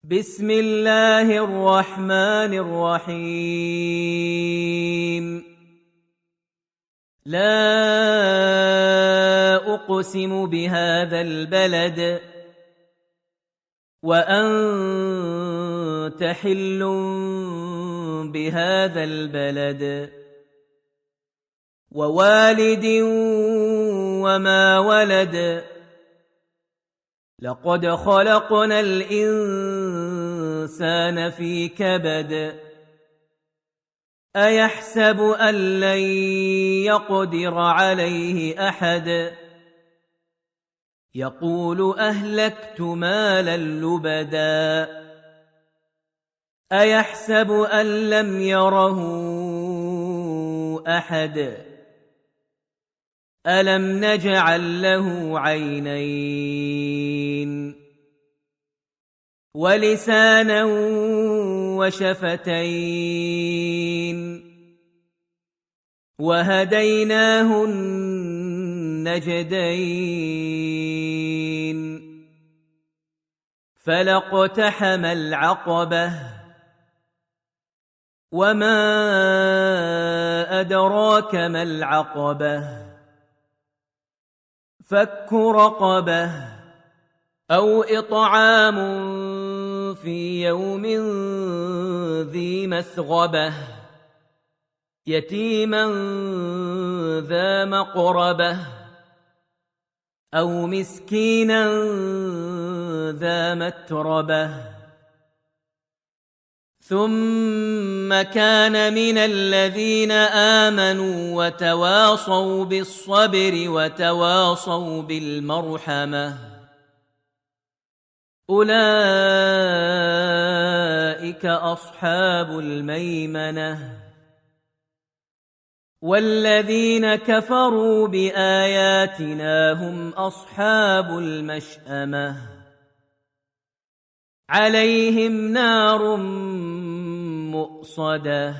بسم الله الرحمن الرحيم. لا أقسم بهذا البلد وأنت حل بهذا البلد ووالد وما ولد لقد خلقنا الإنسان في كبد أيحسب أن لن يقدر عليه أحد يقول أهلكت مالا لبدا أيحسب أن لم يره أحد ألم نجعل له عينين ولسانا وشفتين وهديناه النجدين فلاقتحم العقبة وما أدراك ما العقبة فك رقبة أو إطعام في يوم ذي مسغبة يتيما ذا مقربة أو مسكينا ذا متربة ثم كان من الذين آمنوا وتواصوا بالصبر وتواصوا بالمرحمة أولئك أصحاب الميمنة والذين كفروا بآياتنا هم أصحاب المشأمة عليهم نار مؤصدة